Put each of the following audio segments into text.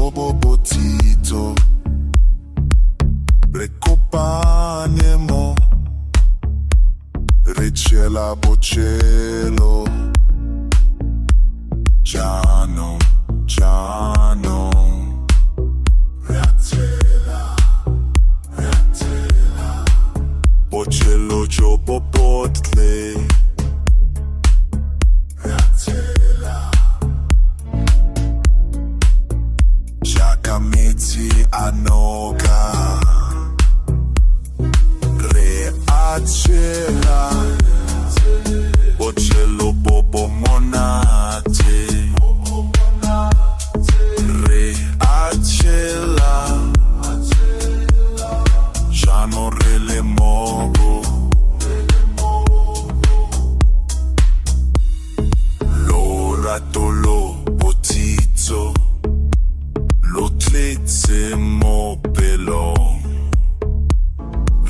jobo botito Recopanemo Ricela bocelo Giano, Giano Ratela, Ratela Bocelo jobo botle Ratela Giacametti anoga Reacela Bocelo bobo monate Reacela Giano rele mogo L'ora tolo botizzo Lo tlezze mobelo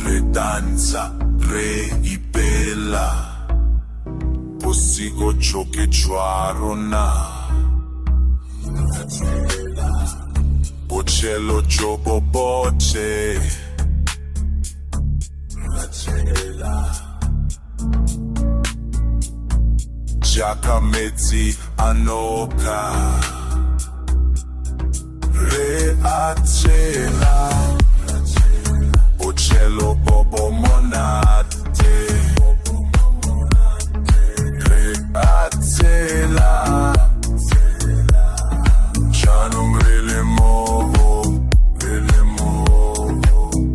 Redanza re ibella Possigo ciò che giuarona Bocello giobo boce Giacametti anoka Reacela Bocello bobo monate Reacela Gianum rele mogo Rele mogo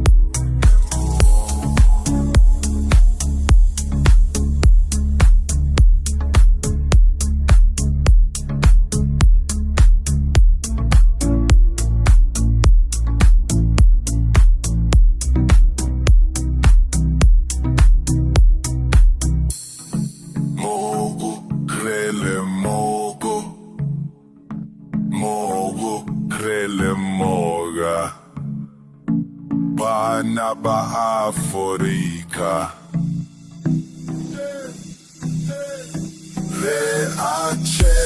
Mogo, rele mogo Mogo, rele moga Bana ba Afrika Reacela